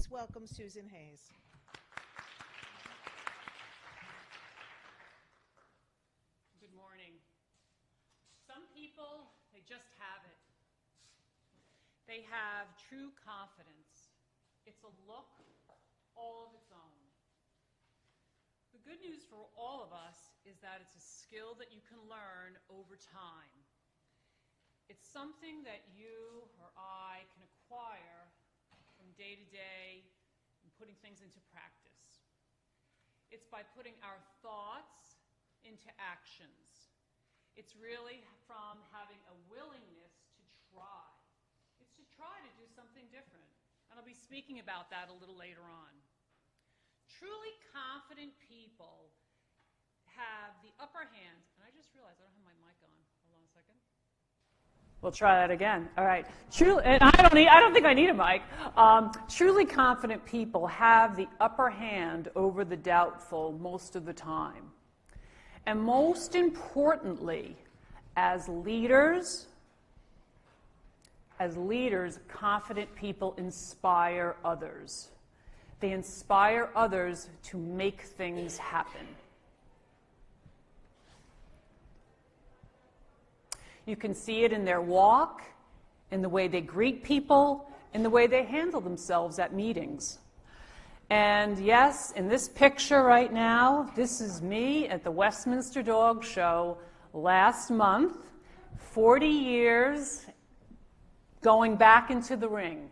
please welcome Susan Hayes. Good morning. Some people, they just have it. They have true confidence. It's a look all of its own. The good news for all of us is that it's a skill that you can learn over time. It's something that you or I can acquire from day to day and putting things into practice. It's by putting our thoughts into actions. It's really from having a willingness to try. It's to try to do something different. And I'll be speaking about that a little later on. Truly confident people have the upper hand. And I just realized I don't have my mic on. Hold on a second. We'll try that again. All right. And I don't think I need a mic. Truly confident people have the upper hand over the doubtful most of the time. And most importantly, as leaders, confident people inspire others. They inspire others to make things happen. You can see it in their walk, in the way they greet people, in the way they handle themselves at meetings. And yes, in this picture right now, this is me at the Westminster Dog Show last month, 40 years going back into the ring.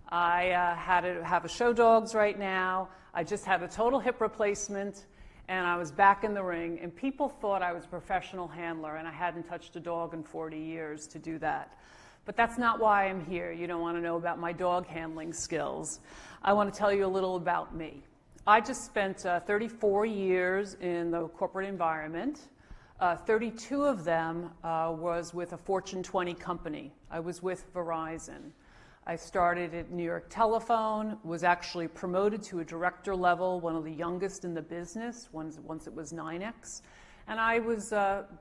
I have a show dogs right now. I just had a total hip replacement, and I was back in the ring, and people thought I was a professional handler, and I hadn't touched a dog in 40 years to do that. But that's not why I'm here. You don't want to know about my dog handling skills. I want to tell you a little about me. I just spent 34 years in the corporate environment. 32 of them was with a Fortune 20 company. I was with Verizon. I started at New York Telephone, was actually promoted to a director level, one of the youngest in the business, once it was 9X. And I was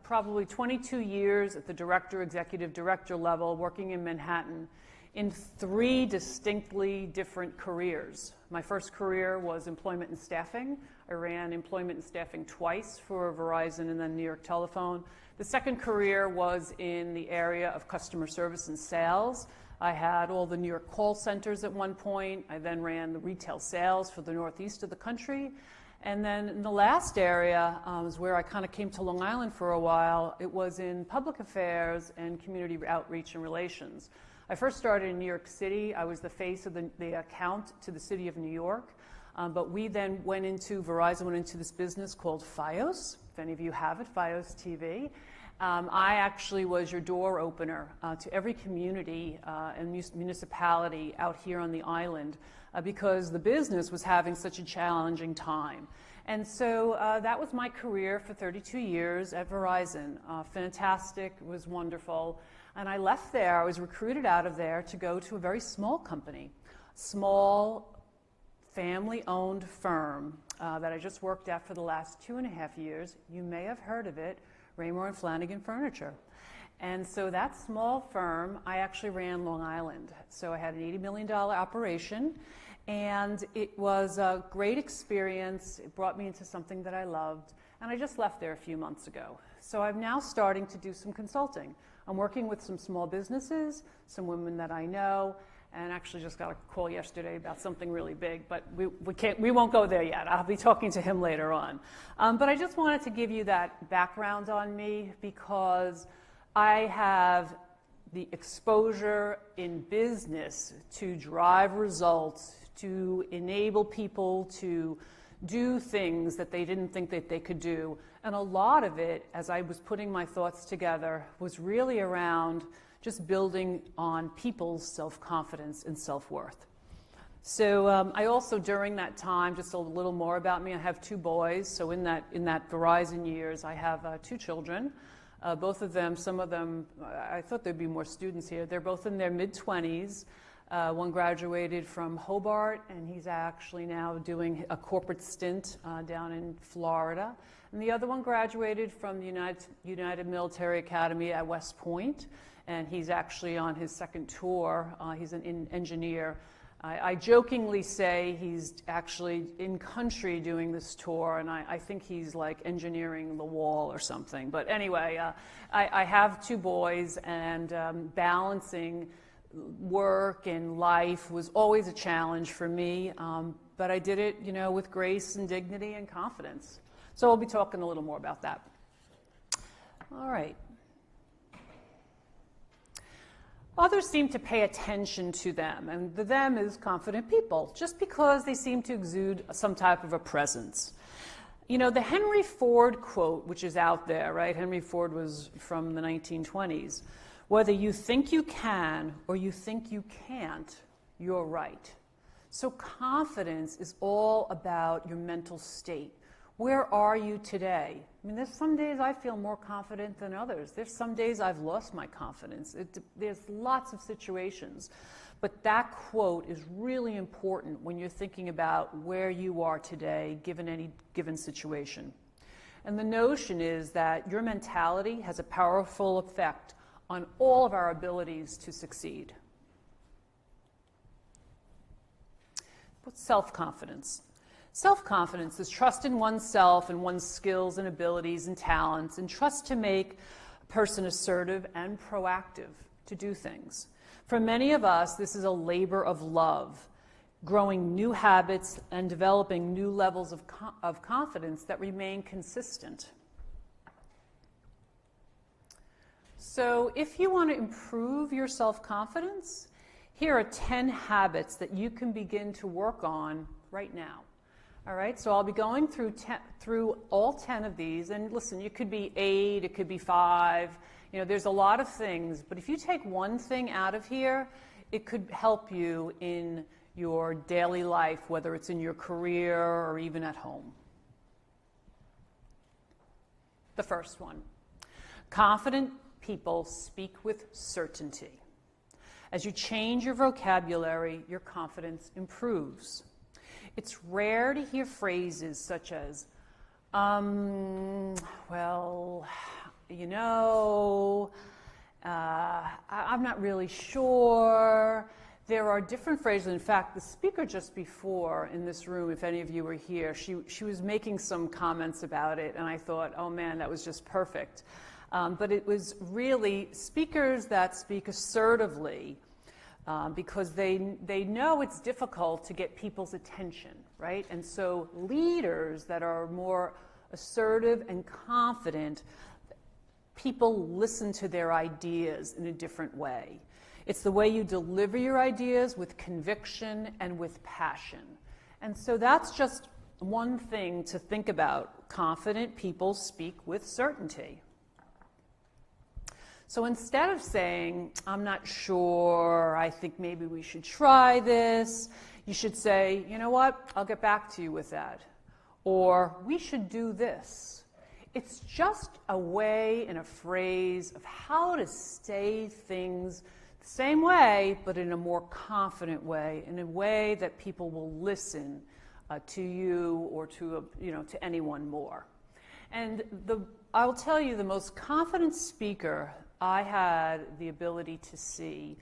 probably 22 years at the executive director level, working in Manhattan in 3 distinctly different careers. My first career was employment and staffing. I ran employment and staffing twice for Verizon and then New York Telephone. The second career was in the area of customer service and sales. I had all the New York call centers at one point. I then ran the retail sales for the northeast of the country. And then in the last area is where I kind of came to Long Island for a while. It was in public affairs and community outreach and relations. I first started in New York City. I was the face of the account to the city of New York. But we then Verizon went into this business called Fios. If any of you have it, Fios TV. I actually was your door opener to every community and municipality out here on the island because the business was having such a challenging time. And so that was my career for 32 years at Verizon. Fantastic, it was wonderful. And I left there, I was recruited out of there to go to a very small company, small family-owned firm that I just worked at for the last 2.5 years. You may have heard of it, Raymour and Flanagan Furniture. And so that small firm, I actually ran Long Island. So I had an $80 million operation, and it was a great experience. It brought me into something that I loved, and I just left there a few months ago. So I'm now starting to do some consulting. I'm working with some small businesses, some women that I know, and actually just got a call yesterday about something really big, but we won't go there yet. I'll be talking to him later on. But I just wanted to give you that background on me because I have the exposure in business to drive results, to enable people to do things that they didn't think that they could do. And a lot of it, as I was putting my thoughts together, was really around just building on people's self-confidence and self-worth. So I also, during that time, just a little more about me, I have 2 boys. So in that Verizon years, I have 2 children. Both of them, some of them, I thought there'd be more students here. They're both in their mid-20s. One graduated from Hobart, and he's actually now doing a corporate stint down in Florida. And the other one graduated from the United Military Academy at West Point, and he's actually on his second tour. He's an engineer I jokingly say he's actually in country doing this tour, and I think he's like engineering the wall or something. But anyway, I have 2 boys, and balancing work and life was always a challenge for me, but I did it, with grace and dignity and confidence. So we'll be talking a little more about that. All right. Others seem to pay attention to them, and the them is confident people, just because they seem to exude some type of a presence. The Henry Ford quote, which is out there, right? Henry Ford was from the 1920s. Whether you think you can or you think you can't, you're right. So confidence is all about your mental state. Where are you today? There's some days I feel more confident than others. There's some days I've lost my confidence. There's lots of situations. But that quote is really important when you're thinking about where you are today, given any given situation. And the notion is that your mentality has a powerful effect on all of our abilities to succeed. What's self-confidence? Self-confidence is trust in oneself and one's skills and abilities and talents, and trust to make a person assertive and proactive to do things. For many of us, this is a labor of love, growing new habits and developing new levels of confidence that remain consistent. So if you want to improve your self-confidence, here are 10 habits that you can begin to work on right now. All right, so I'll be going through all 10 of these, and listen, it could be 8, it could be 5, there's a lot of things, but if you take one thing out of here, it could help you in your daily life, whether it's in your career or even at home. The first one, confident people speak with certainty. As you change your vocabulary, your confidence improves. It's rare to hear phrases such as, I'm not really sure. There are different phrases. In fact, the speaker just before in this room, if any of you were here, she was making some comments about it, and I thought, oh man, that was just perfect. But it was really speakers that speak assertively, because they know it's difficult to get people's attention, right? And so leaders that are more assertive and confident, people listen to their ideas in a different way. It's the way you deliver your ideas with conviction and with passion. And so that's just one thing to think about. Confident people speak with certainty. So instead of saying, I'm not sure, I think maybe we should try this, you should say, you know what, I'll get back to you with that. Or, we should do this. It's just a way and a phrase of how to say things the same way, but in a more confident way, in a way that people will listen to you or to anyone more. And I'll tell you, the most confident speaker I had the ability to see,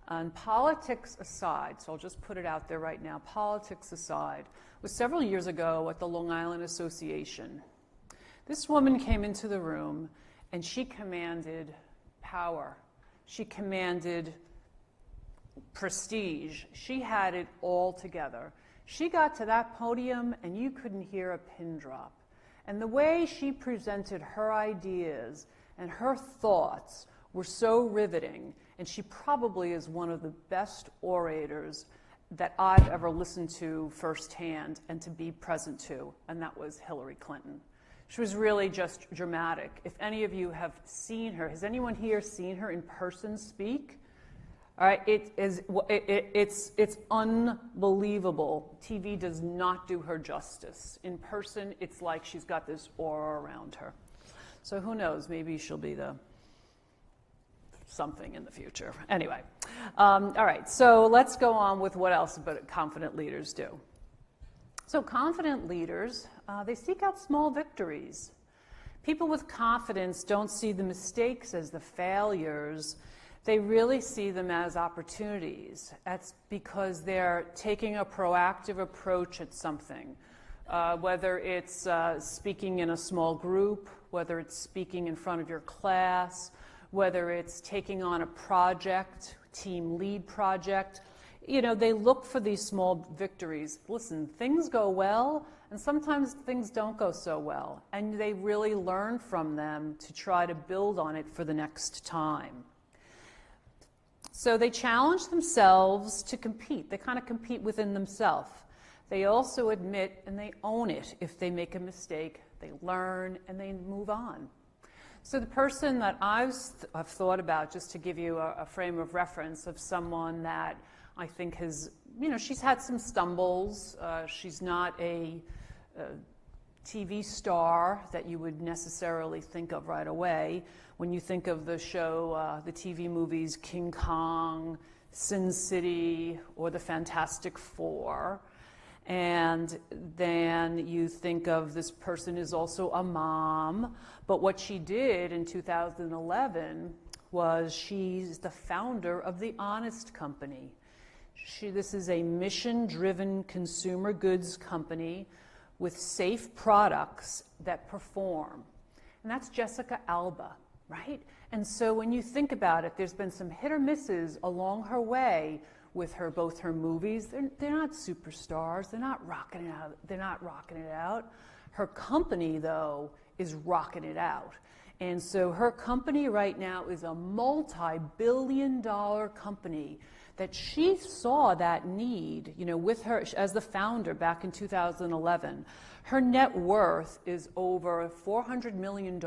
and politics aside, so I'll just put it out there right now, politics aside, was several years ago at the Long Island Association. This woman came into the room and she commanded power. She commanded prestige. She had it all together. She got to that podium and you couldn't hear a pin drop. And the way she presented her ideas and her thoughts were so riveting, and she probably is one of the best orators that I've ever listened to firsthand and to be present to, and that was Hillary Clinton. She was really just dramatic. If any of you have seen her, has anyone here seen her in person speak? All right, it's unbelievable. TV does not do her justice. In person, it's like she's got this aura around her. So who knows, maybe she'll be the something in the future. Anyway, all right, so let's go on with what else confident leaders do. So confident leaders, they seek out small victories. People with confidence don't see the mistakes as the failures. they really see them as opportunities. That's because they're taking a proactive approach at something, whether it's speaking in a small group, whether it's speaking in front of your class, whether it's taking on a project, team lead project. You know, they look for these small victories. Listen, things go well, and sometimes things don't go so well, and they really learn from them to try to build on it for the next time. So they challenge themselves to compete. They kind of compete within themselves. They also admit and they own it. If they make a mistake, they learn and they move on. So the person that I've thought about, just to give you a frame of reference of someone that I think has, you know, she's had some stumbles. She's not a TV star that you would necessarily think of right away. When you think of the show, the TV movies King Kong, Sin City, or The Fantastic Four, and then you think of this person is also a mom, but what she did in 2011 was she's the founder of The Honest Company. This is a mission-driven consumer goods company with safe products that perform. And that's Jessica Alba, right? And so when you think about it, there's been some hit or misses along her way with her, both her movies. They're not superstars. They're not rocking it out. They're not rocking it out. Her company, though, is rocking it out. And so her company right now is a multi-billion-dollar company that she saw that need, you know, with her as the founder back in 2011. Her net worth is over $400 million,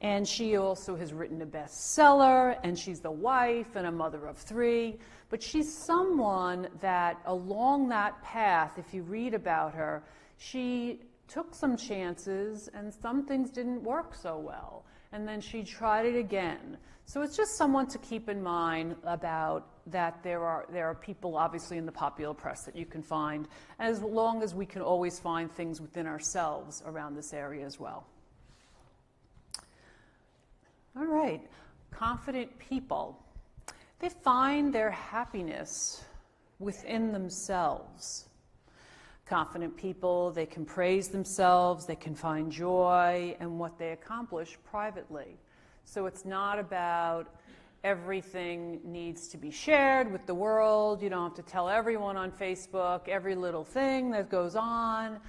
and she also has written a bestseller, and she's the wife and a mother of 3. But she's someone that along that path, if you read about her, she took some chances and some things didn't work so well. And then she tried it again. So it's just someone to keep in mind about that there are people obviously in the popular press that you can find, as long as we can always find things within ourselves around this area as well. All right, confident people. They find their happiness within themselves. Confident people, they can praise themselves, they can find joy in what they accomplish privately. So it's not about everything needs to be shared with the world. You don't have to tell everyone on Facebook every little thing that goes on.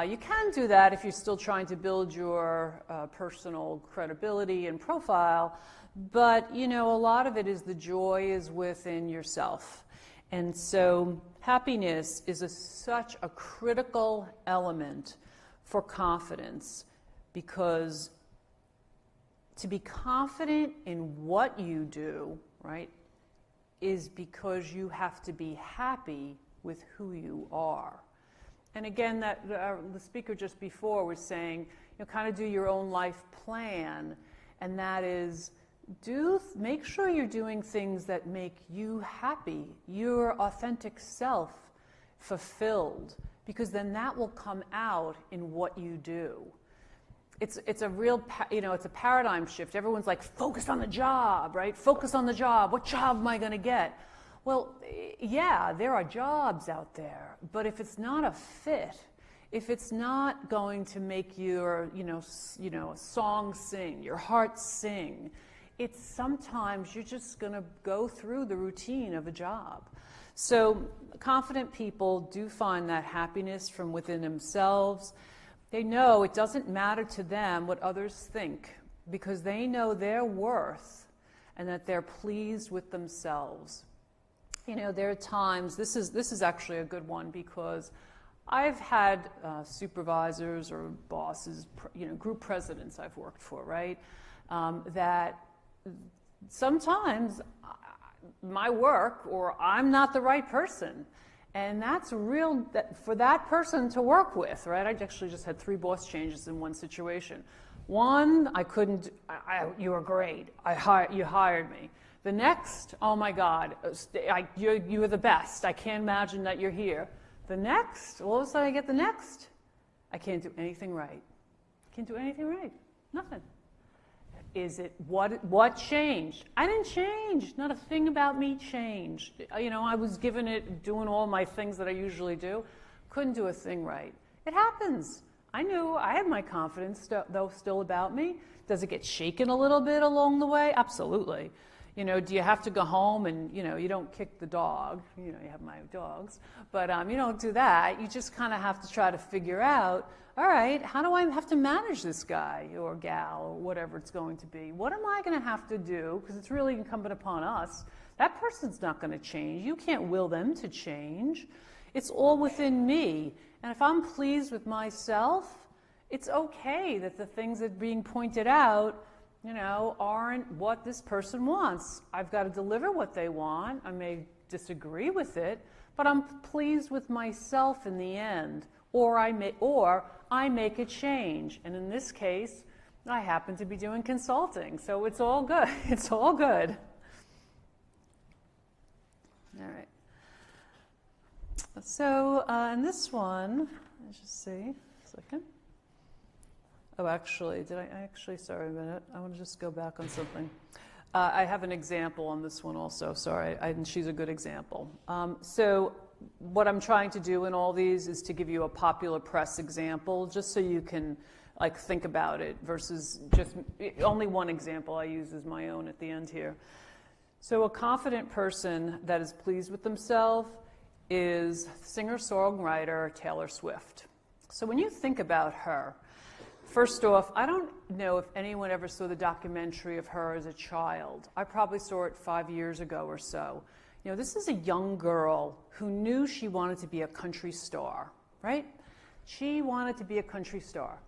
You can do that if you're still trying to build your personal credibility and profile, but you know, a lot of it is the joy is within yourself. And so happiness is such a critical element for confidence, because to be confident in what you do, right, is because you have to be happy with who you are. And again, the speaker just before was saying, you know, kind of do your own life plan, and that is make sure you're doing things that make you happy, your authentic self fulfilled, because then that will come out in what you do. It's a real, you know, it's a paradigm shift. Everyone's like, focus on the job, right? Focus on the job. What job am I going to get? Well, yeah, there are jobs out there, but if it's not a fit, if it's not going to make your, song sing, your heart sing, it's sometimes you're just going to go through the routine of a job. So confident people do find that happiness from within themselves. They know it doesn't matter to them what others think, because they know their worth and that they're pleased with themselves. You know, there are times, this is actually a good one, because I've had supervisors or bosses, group presidents I've worked for, right, that sometimes my work, or I'm not the right person. And that's real for that person to work with, right? I actually just had 3 boss changes in one situation. One, you were great. You hired me. The next, oh my God, you were the best. I can't imagine that you're here. The next, all of a sudden I get the next. I can't do anything right. Can't do anything right. Nothing. Is it what changed? I didn't change. Not a thing about me changed. You know, I was given it, doing all my things that I usually do. Couldn't do a thing right. It happens. I knew I had my confidence, though, still about me. Does it get shaken a little bit along the way? Absolutely. You know, do you have to go home and, you know, you don't kick the dog. You know, you have my dogs. But you don't do that. You just kind of have to try to figure out, all right, how do I have to manage this guy or gal or whatever it's going to be? What am I going to have to do? Because it's really incumbent upon us. That person's not going to change. You can't will them to change. It's all within me. And if I'm pleased with myself, it's okay that the things that are being pointed out, you know, aren't what this person wants. I've got to deliver what they want. I may disagree with it, but I'm pleased with myself in the end. Or I make a change. And in this case, I happen to be doing consulting. So it's all good. It's all good. All right. So in this one, let's just see a second. Oh, actually, sorry a minute. I want to just go back on something. I have an example on this one also. Sorry, and she's a good example. So what I'm trying to do in all these is to give you a popular press example, just so you can like think about it, versus just only one example I use as my own at the end here. So a confident person that is pleased with themselves is singer-songwriter Taylor Swift. So when you think about her, first off, I don't know if anyone ever saw the documentary of her as a child. I probably saw it 5 years ago or so. You know, this is a young girl who knew she wanted to be a country star, right? She wanted to be a country star.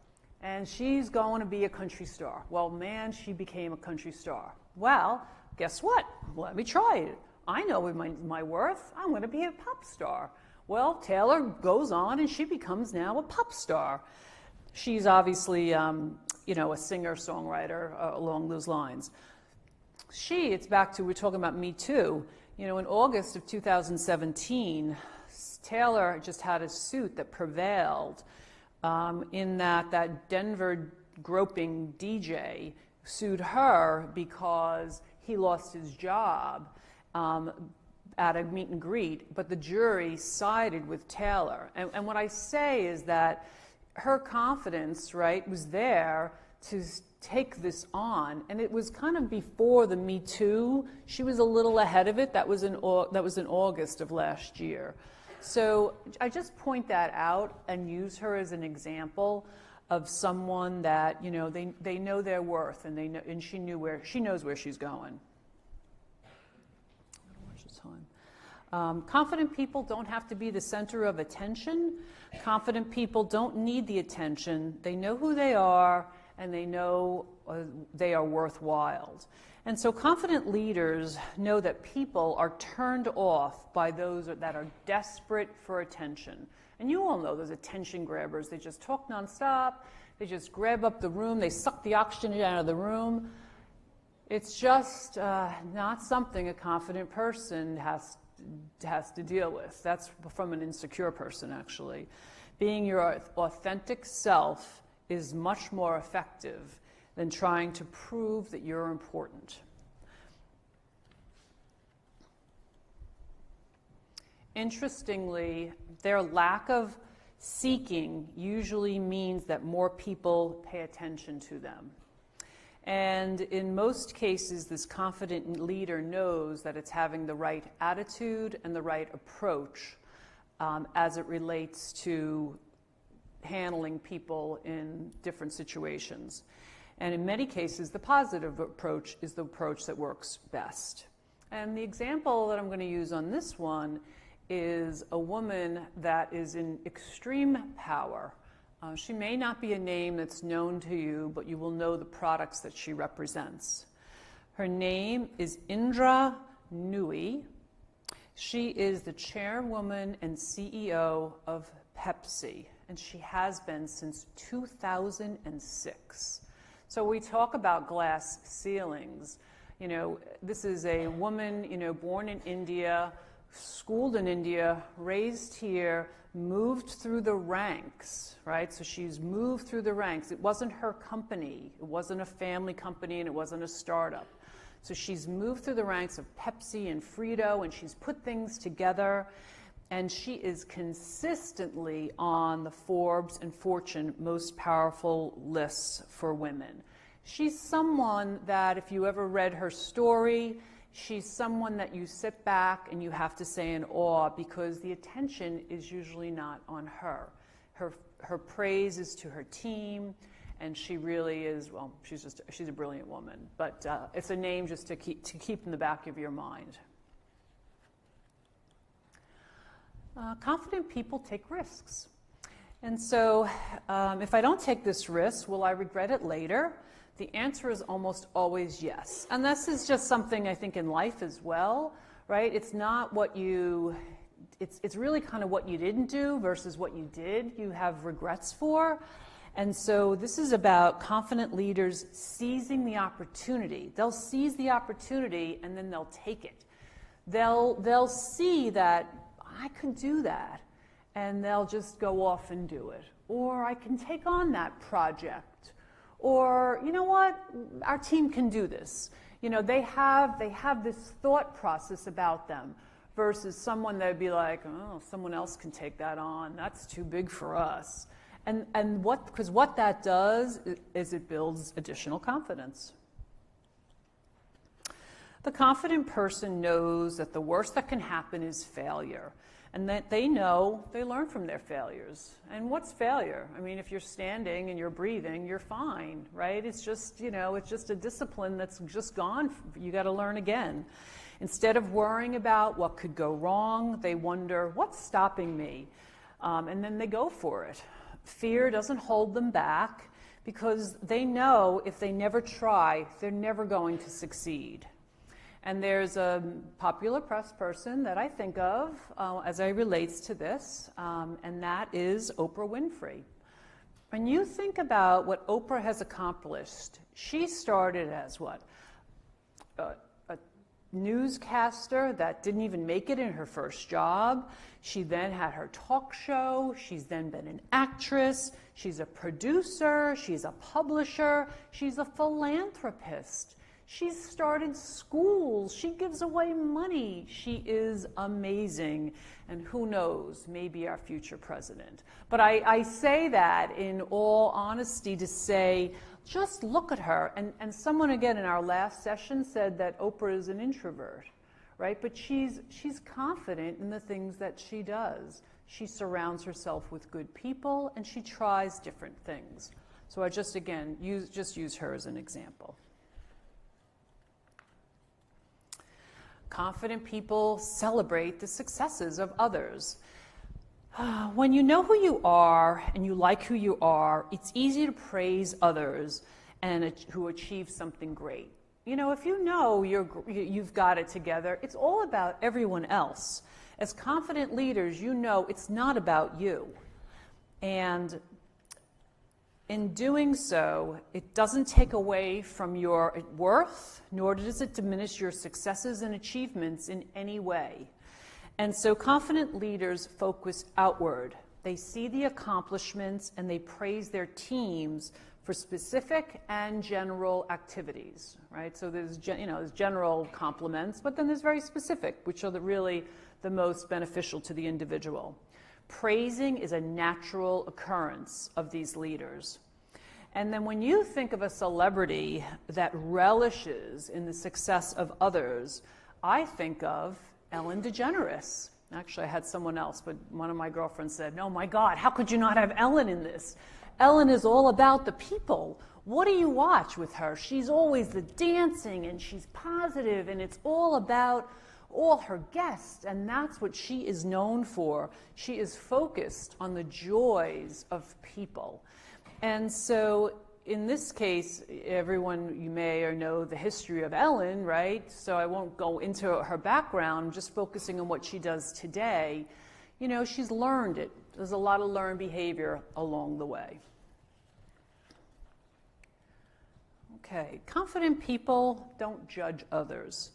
And she's going to be a country star. Well, man, she became a country star. Well, guess what? Let me try it. I know my worth. I'm going to be a pop star. Well, Taylor goes on and she becomes now a pop star. She's obviously, you know, a singer-songwriter along those lines. It's back to, we're talking about Me Too. You know, in August of 2017, Taylor just had a suit that prevailed in that Denver groping DJ sued her because he lost his job at a meet and greet, but the jury sided with Taylor. And what I say is that her confidence, right, was there to take this on, and it was kind of before the Me Too. She was a little ahead of it. That was in August of last year. So I just point that out and use her as an example of someone that, you know, they know their worth, and she knows where she's going. Confident people don't have to be the center of attention. Confident people don't need the attention. They know who they are, and they know they are worthwhile. And so confident leaders know that people are turned off by those that are desperate for attention. And you all know those attention grabbers. They just talk nonstop. They just grab up the room. They suck the oxygen out of the room. It's just not something a confident person has to deal with. That's from an insecure person, actually. Being your authentic self is much more effective than trying to prove that you're important. Interestingly, their lack of seeking usually means that more people pay attention to them. And in most cases, this confident leader knows that it's having the right attitude and the right approach as it relates to handling people in different situations. And in many cases, the positive approach is the approach that works best. And the example that I'm going to use on this one is a woman that is in extreme power. She may not be a name that's known to you, but you will know the products that she represents. Her name is Indra Nooyi. She is the chairwoman and CEO of Pepsi, and she has been since 2006. So we talk about glass ceilings. You know, this is a woman, you know, born in India, schooled in India, raised here, moved through the ranks, right? So she's moved through the ranks. It wasn't her company. It wasn't a family company, and it wasn't a startup. So she's moved through the ranks of Pepsi and Frito, and she's put things together, and she is consistently on the Forbes and Fortune most powerful lists for women. She's someone that, if you ever read her story, she's someone that you sit back and you have to say in awe, because the attention is usually not on her. Her praise is to her team, and she really is, well, she's a brilliant woman. But it's a name just to keep in the back of your mind. Confident people take risks. And so if I don't take this risk, will I regret it later? The answer is almost always yes. And this is just something I think in life as well, right? It's not what it's really kind of what you didn't do versus what you did, you have regrets for. And so this is about confident leaders seizing the opportunity. They'll seize the opportunity and then they'll take it. They'll see that I could do that, and they'll just go off and do it. Or I can take on that project. Or, you know what, our team can do this. You know, they have this thought process about them versus someone that would be like, oh, someone else can take that on. That's too big for us. And because what that does is it builds additional confidence. The confident person knows that the worst that can happen is failure, and that they learn from their failures. And what's failure? I mean, if you're standing and you're breathing, you're fine, right? It's just, it's just a discipline that's just gone. You got to learn again. Instead of worrying about what could go wrong, they wonder, what's stopping me? And then they go for it. Fear doesn't hold them back because they know if they never try, they're never going to succeed. And there's a popular press person that I think of as I relates to this, and that is Oprah Winfrey. When you think about what Oprah has accomplished, she started as what? A newscaster that didn't even make it in her first job. She then had her talk show. She's then been an actress. She's a producer. She's a publisher. She's a philanthropist. She's started schools. She gives away money. She is amazing. And who knows, maybe our future president. But I say that in all honesty to say, just look at her. And someone, again, in our last session said that Oprah is an introvert, right? But she's confident in the things that she does. She surrounds herself with good people, and she tries different things. So I just, again, use her as an example. Confident people celebrate the successes of others. When you know who you are and you like who you are, it's easy to praise others and who achieve something great. You know, if you know you've got it together, it's all about everyone else. As confident leaders, you know it's not about you. And in doing so, it doesn't take away from your worth, nor does it diminish your successes and achievements in any way. And so confident leaders focus outward. They see the accomplishments and they praise their teams for specific and general activities, right? So there's general compliments, but then there's very specific, which are really the most beneficial to the individual. Praising is a natural occurrence of these leaders. And then when you think of a celebrity that relishes in the success of others, I think of Ellen DeGeneres. Actually, I had someone else, but one of my girlfriends said, "Oh my God, how could you not have Ellen in this? Ellen is all about the people. What do you watch with her? She's always the dancing, and she's positive, and it's all about all her guests, and that's what she is known for. She is focused on the joys of people." And so in this case, everyone, you may or know the history of Ellen, right? So I won't go into her background, just focusing on what she does today. You know, she's learned it. There's a lot of learned behavior along the way. Okay, confident people don't judge others.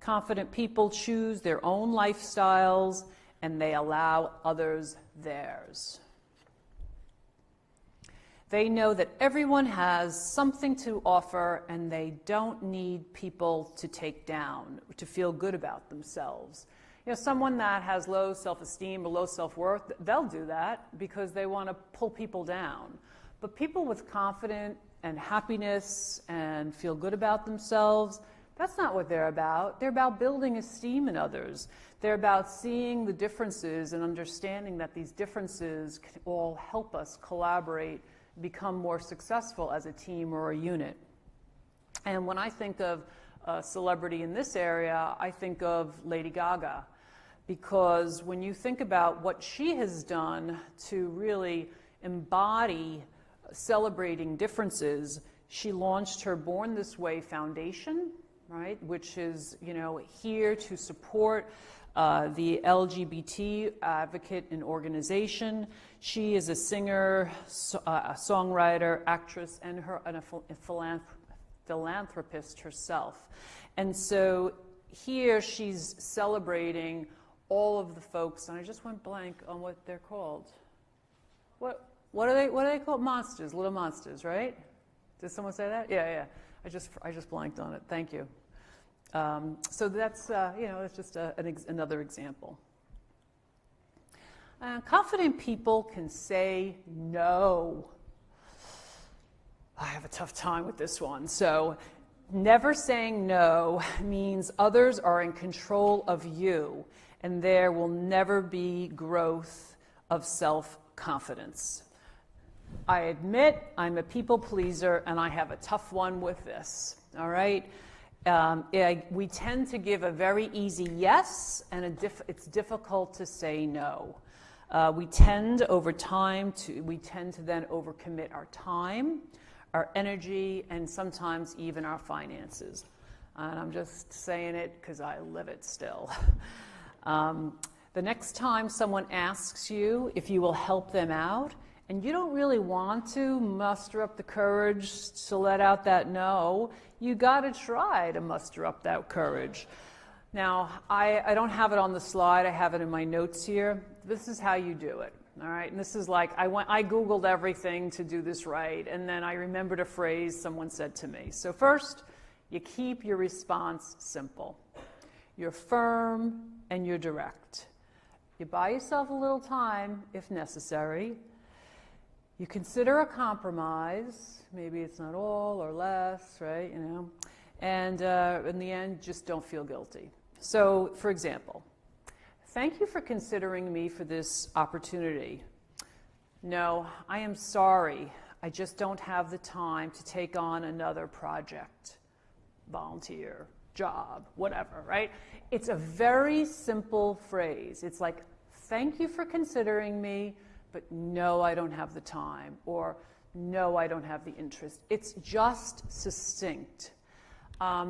Confident people choose their own lifestyles and they allow others theirs. They know that everyone has something to offer and they don't need people to take down, to feel good about themselves. You know, someone that has low self-esteem or low self-worth, they'll do that because they want to pull people down. But people with confidence and happiness and feel good about themselves, that's not what they're about. They're about building esteem in others. They're about seeing the differences and understanding that these differences can all help us collaborate, become more successful as a team or a unit. And when I think of a celebrity in this area, I think of Lady Gaga, because when you think about what she has done to really embody celebrating differences, she launched her Born This Way Foundation, right, which is, you know, here to support the LGBT advocate and organization. She is a singer, a songwriter, actress, and a philanthropist herself. And so here she's celebrating all of the folks, and I just went blank on what they're called. What are they called? Monsters, little monsters, right? Did someone say that? Yeah. I just blanked on it. Thank you. So that's, you know, it's just another example. Confident people can say no. I have a tough time with this one. So never saying no means others are in control of you, and there will never be growth of self-confidence. I admit I'm a people pleaser, and I have a tough one with this, all right? We tend to give a very easy yes, and it's difficult to say no. We tend over time to then overcommit our time, our energy, and sometimes even our finances. And I'm just saying it because I live it still. The next time someone asks you if you will help them out, and you don't really want to muster up the courage to let out that no, you got to try to muster up that courage. Now, I don't have it on the slide. I have it in my notes here. This is how you do it, all right? And this is like, I Googled everything to do this right, and then I remembered a phrase someone said to me. So first, you keep your response simple. You're firm and you're direct. You buy yourself a little time if necessary. You consider a compromise. Maybe it's not all or less, right? You know, and in the end, just don't feel guilty. So, for example, thank you for considering me for this opportunity. No, I am sorry. I just don't have the time to take on another project, volunteer, job, whatever, right? It's a very simple phrase. It's like, thank you for considering me, but no, I don't have the time, or no, I don't have the interest. It's just succinct.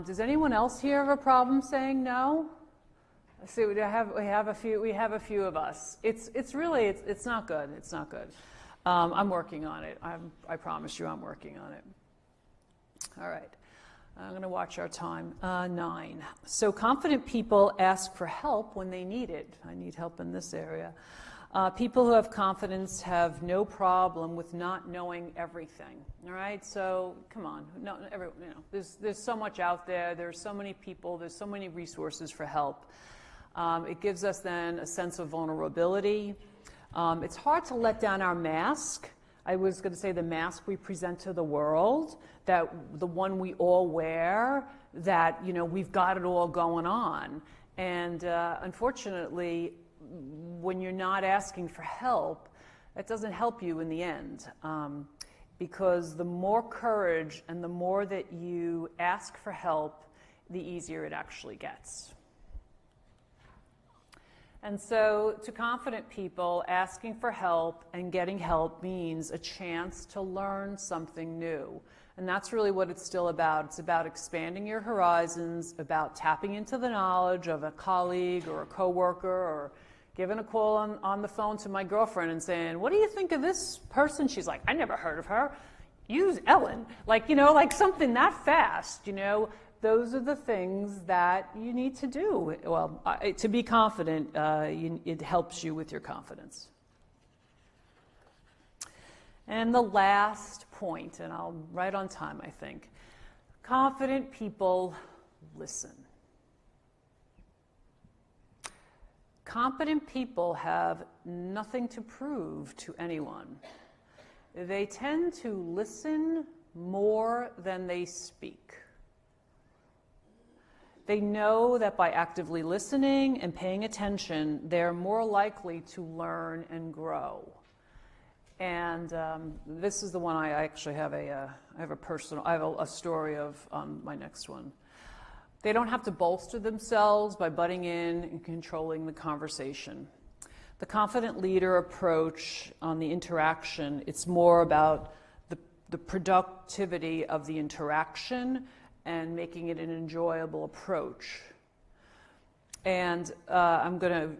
Does anyone else here have a problem saying no? See, we have a few of us. It's really not good. It's not good. I'm working on it. I promise you, I'm working on it. All right. I'm going to watch our time. 9. So confident people ask for help when they need it. I need help in this area. People who have confidence have no problem with not knowing everything. All right, so come on, there's so much out there. There's so many people. There's so many resources for help. It gives us then a sense of vulnerability. It's hard to let down our mask. I was going to say the mask we present to the world, that the one we all wear, that we've got it all going on, and unfortunately, when you're not asking for help, that doesn't help you in the end, because the more courage and the more that you ask for help, the easier it actually gets. And so to confident people, asking for help and getting help means a chance to learn something new. And that's really what it's still about. It's about expanding your horizons, about tapping into the knowledge of a colleague or a coworker, or giving a call on the phone to my girlfriend and saying, what do you think of this person? She's like, I never heard of her. Use Ellen. Like something that fast, those are the things that you need to do. Well, to be confident, it helps you with your confidence. And the last point, and I'll right on time, I think. Confident people listen. Competent people have nothing to prove to anyone. They tend to listen more than they speak. They know that by actively listening and paying attention, they're more likely to learn and grow. And this is the one I actually have I have a story of my next one. They don't have to bolster themselves by butting in and controlling the conversation. The confident leader approach on the interaction, it's more about the productivity of the interaction and making it an enjoyable approach. And I'm going to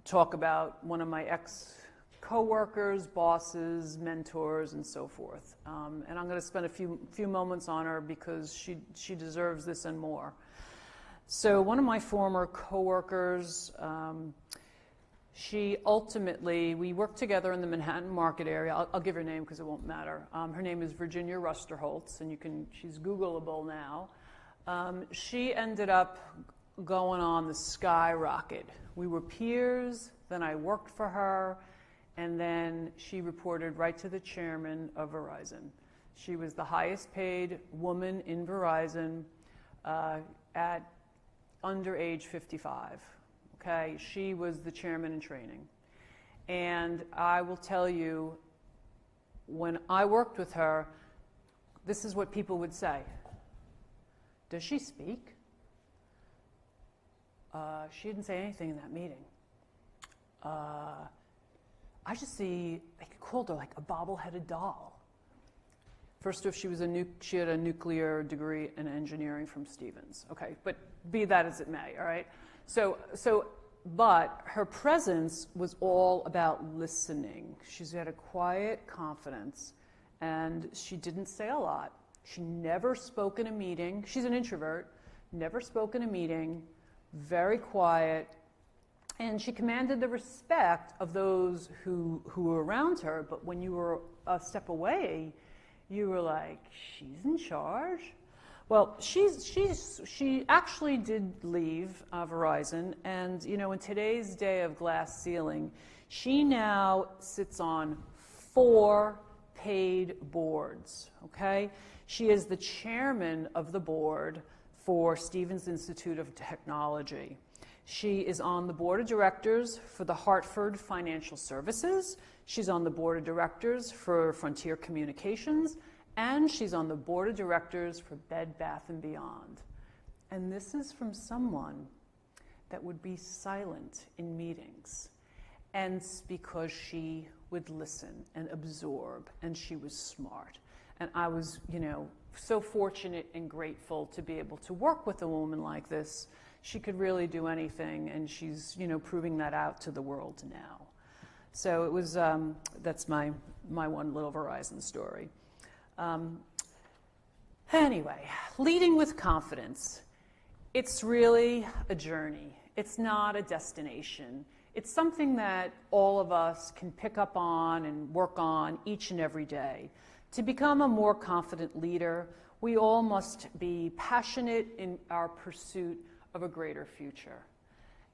talk about one of my ex-coworkers, bosses, mentors, and so forth. And I'm going to spend a few moments on her because she deserves this and more. So one of my former coworkers, she ultimately, we worked together in the Manhattan market area. I'll give her name because it won't matter. Her name is Virginia Rusterholtz, and she's Googleable now. She ended up going on the skyrocket. We were peers, then I worked for her, and then she reported right to the chairman of Verizon. She was the highest paid woman in Verizon at under age 55. Okay, she was the chairman in training. And I will tell you, when I worked with her, this is what people would say. Does she speak? She didn't say anything in that meeting. I just see, I called her like a bobble-headed doll. First off, she had a nuclear degree in engineering from Stevens. Okay, but be that as it may, all right? But her presence was all about listening. She had a quiet confidence, and she didn't say a lot. She never spoke in a meeting. She's an introvert, never spoke in a meeting, very quiet, and she commanded the respect of those who were around her, but when you were a step away, you were like, she's in charge? Well, she actually did leave Verizon, and in today's day of glass ceiling, she now sits on 4 paid boards, okay? She is the chairman of the board for Stevens Institute of Technology. She is on the board of directors for the Hartford Financial Services. She's on the board of directors for Frontier Communications. And she's on the board of directors for Bed Bath & Beyond. And this is from someone that would be silent in meetings. And because she would listen and absorb, and she was smart. And I was, so fortunate and grateful to be able to work with a woman like this. She could really do anything, and she's, proving that out to the world now. So it was, that's my one little Verizon story. Anyway, leading with confidence. It's really a journey. It's not a destination. It's something that all of us can pick up on and work on each and every day. To become a more confident leader, we all must be passionate in our pursuit of a greater future.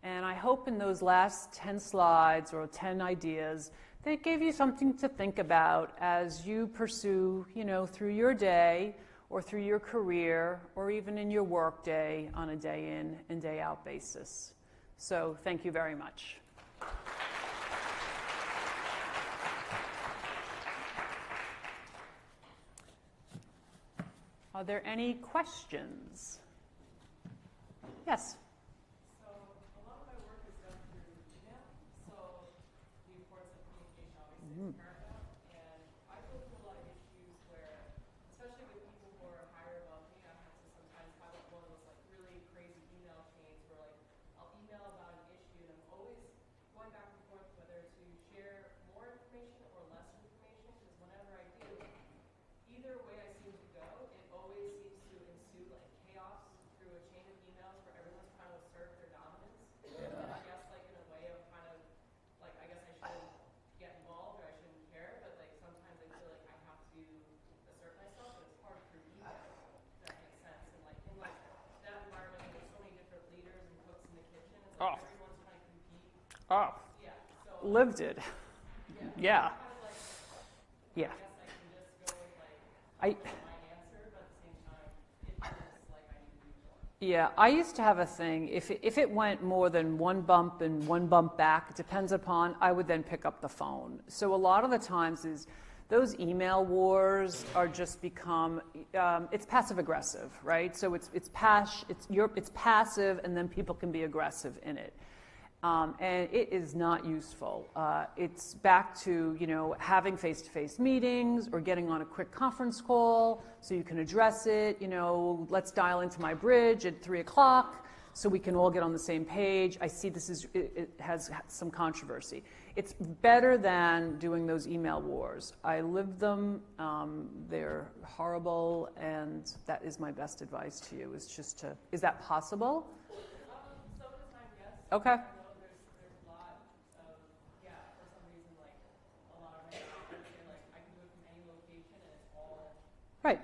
And I hope in those last 10 slides or 10 ideas, they gave you something to think about as you pursue, through your day or through your career or even in your work day on a day in and day out basis. So thank you very much. Are there any questions? Yes? And I go through a lot of issues where, especially with people who are higher above me, I have to sometimes have one of those really crazy email chains where I'll email about an issue and I'm always going back and forth whether to share more information or less information, because whenever I do, either way I seem to go, it always seems to ensue chaos like Oh. everyone's trying to compete. Oh, Yeah. So lived it. Yeah. kind of like, Yeah. I guess I can just go with like I, my answer, but at the same time, it feels like I need to do more. yeah, I used to have a thing. If it went more than one bump and one bump back, it depends upon, I would then pick up the phone. So a lot of the times is those email wars are just become, it's passive aggressive, right? So it's passive, and then people can be aggressive in it. And it is not useful. It's back to, having face-to-face meetings or getting on a quick conference call so you can address it. Let's dial into my bridge at 3 o'clock so we can all get on the same page. I see it has some controversy. It's better than doing those email wars. I lived them. They're horrible, and that is my best advice to you, is just to, is that possible? Some of the time, yes. Okay. I know there's a lot of, for some reason, like, a lot of my friends say, like, I can do it from any location and it's all Right.